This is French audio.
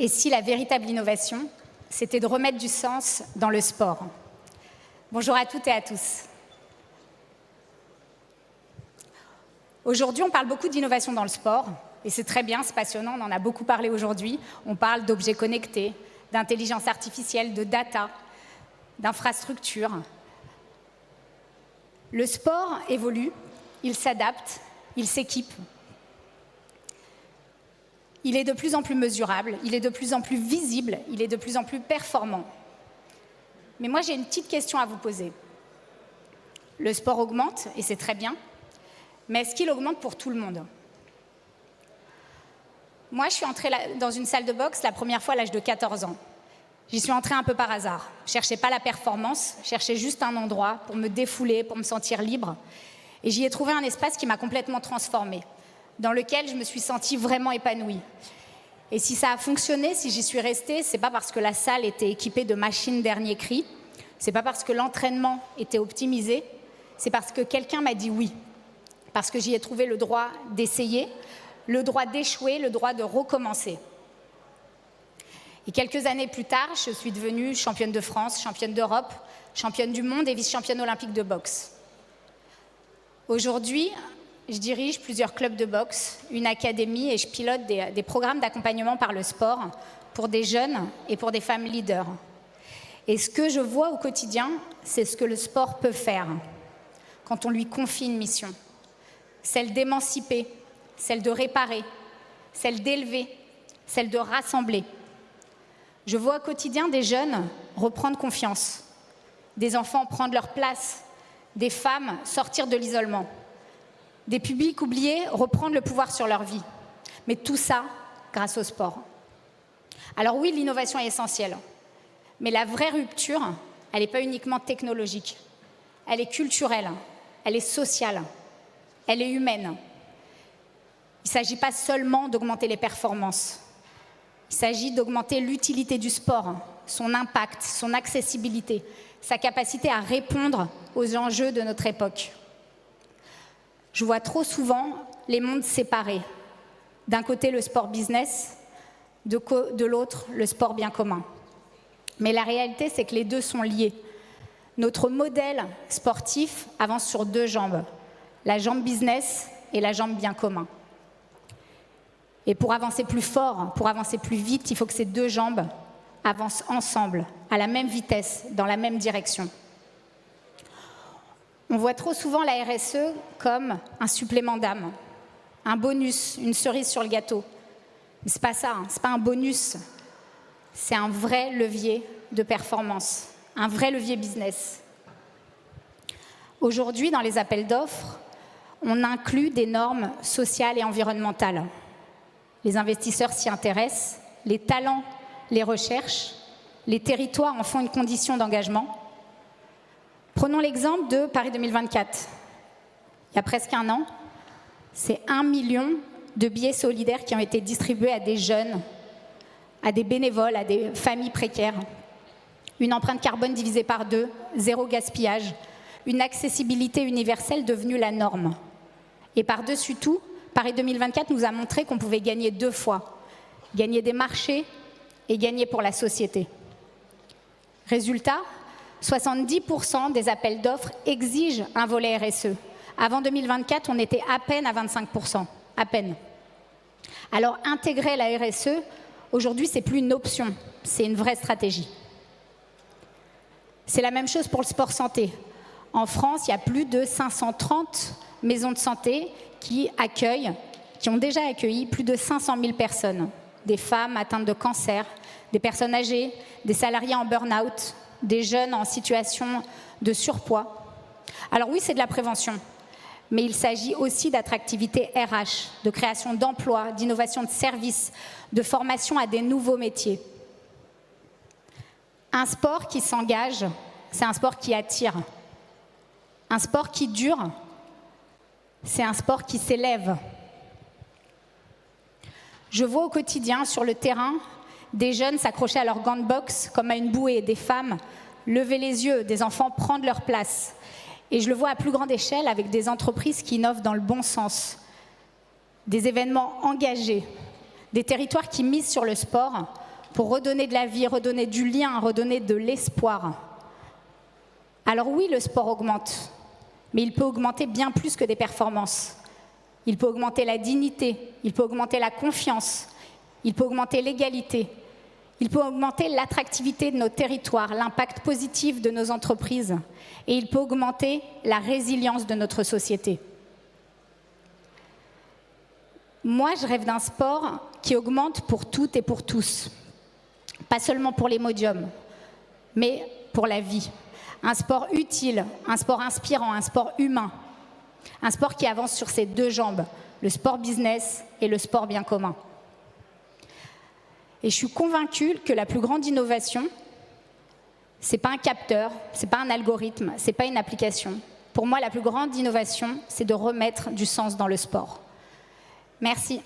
Et si la véritable innovation, c'était de remettre du sens dans le sport. Bonjour à toutes et à tous. Aujourd'hui, on parle beaucoup d'innovation dans le sport, et c'est très bien, c'est passionnant, on en a beaucoup parlé aujourd'hui. On parle d'objets connectés, d'intelligence artificielle, de data, d'infrastructures. Le sport évolue, il s'adapte, il s'équipe. Il est de plus en plus mesurable, il est de plus en plus visible, il est de plus en plus performant. Mais moi, j'ai une petite question à vous poser. Le sport augmente, et c'est très bien, mais est-ce qu'il augmente pour tout le monde? Moi, je suis entrée dans une salle de boxe la première fois à l'âge de 14 ans. J'y suis entrée un peu par hasard. Je ne cherchais pas la performance, je cherchais juste un endroit pour me défouler, pour me sentir libre. Et j'y ai trouvé un espace qui m'a complètement transformée, dans lequel je me suis sentie vraiment épanouie. Et si ça a fonctionné, si j'y suis restée, c'est pas parce que la salle était équipée de machines dernier cri, c'est pas parce que l'entraînement était optimisé, c'est parce que quelqu'un m'a dit oui. Parce que j'y ai trouvé le droit d'essayer, le droit d'échouer, le droit de recommencer. Et quelques années plus tard, je suis devenue championne de France, championne d'Europe, championne du monde et vice-championne olympique de boxe. Aujourd'hui, je dirige plusieurs clubs de boxe, une académie et je pilote des programmes d'accompagnement par le sport pour des jeunes et pour des femmes leaders. Et ce que je vois au quotidien, c'est ce que le sport peut faire quand on lui confie une mission. Celle d'émanciper, celle de réparer, celle d'élever, celle de rassembler. Je vois au quotidien des jeunes reprendre confiance, des enfants prendre leur place, des femmes sortir de l'isolement, des publics oubliés reprendre le pouvoir sur leur vie. Mais tout ça grâce au sport. Alors oui, l'innovation est essentielle, mais la vraie rupture, elle n'est pas uniquement technologique, elle est culturelle, elle est sociale, elle est humaine. Il ne s'agit pas seulement d'augmenter les performances, il s'agit d'augmenter l'utilité du sport, son impact, son accessibilité, sa capacité à répondre aux enjeux de notre époque. Je vois trop souvent les mondes séparés. D'un côté, le sport business, de l'autre, le sport bien commun. Mais la réalité, c'est que les deux sont liés. Notre modèle sportif avance sur deux jambes, la jambe business et la jambe bien commun. Et pour avancer plus fort, pour avancer plus vite, il faut que ces deux jambes avancent ensemble, à la même vitesse, dans la même direction. On voit trop souvent la RSE comme un supplément d'âme, un bonus, une cerise sur le gâteau. Mais ce n'est pas ça, ce n'est pas un bonus, c'est un vrai levier de performance, un vrai levier business. Aujourd'hui, dans les appels d'offres, on inclut des normes sociales et environnementales. Les investisseurs s'y intéressent, les talents les recherchent, les territoires en font une condition d'engagement. Prenons l'exemple de Paris 2024. Il y a presque un an, c'est 1 million de billets solidaires qui ont été distribués à des jeunes, à des bénévoles, à des familles précaires. Une empreinte carbone divisée par 2, 0 gaspillage, une accessibilité universelle devenue la norme. Et par-dessus tout, Paris 2024 nous a montré qu'on pouvait gagner 2 fois. Gagner des marchés et gagner pour la société. Résultat, 70% des appels d'offres exigent un volet RSE. Avant 2024, on était à peine à 25%, à peine. Alors intégrer la RSE, aujourd'hui, c'est plus une option, c'est une vraie stratégie. C'est la même chose pour le sport santé. En France, il y a plus de 530 maisons de santé qui ont déjà accueilli plus de 500 000 personnes, des femmes atteintes de cancer, des personnes âgées, des salariés en burn-out, des jeunes en situation de surpoids. Alors oui, c'est de la prévention, mais il s'agit aussi d'attractivité RH, de création d'emplois, d'innovation de services, de formation à des nouveaux métiers. Un sport qui s'engage, c'est un sport qui attire. Un sport qui dure, c'est un sport qui s'élève. Je vois au quotidien, sur le terrain, des jeunes s'accrocher à leur gant de boxe comme à une bouée, des femmes lever les yeux, des enfants prendre leur place. Et je le vois à plus grande échelle avec des entreprises qui innovent dans le bon sens, des événements engagés, des territoires qui misent sur le sport pour redonner de la vie, redonner du lien, redonner de l'espoir. Alors oui, le sport augmente, mais il peut augmenter bien plus que des performances. Il peut augmenter la dignité, il peut augmenter la confiance, il peut augmenter l'égalité, il peut augmenter l'attractivité de nos territoires, l'impact positif de nos entreprises, et il peut augmenter la résilience de notre société. Moi, je rêve d'un sport qui augmente pour toutes et pour tous. Pas seulement pour les modiums, mais pour la vie. Un sport utile, un sport inspirant, un sport humain. Un sport qui avance sur ses deux jambes, le sport business et le sport bien commun. Et je suis convaincue que la plus grande innovation, ce n'est pas un capteur, ce n'est pas un algorithme, ce n'est pas une application. Pour moi, la plus grande innovation, c'est de remettre du sens dans le sport. Merci.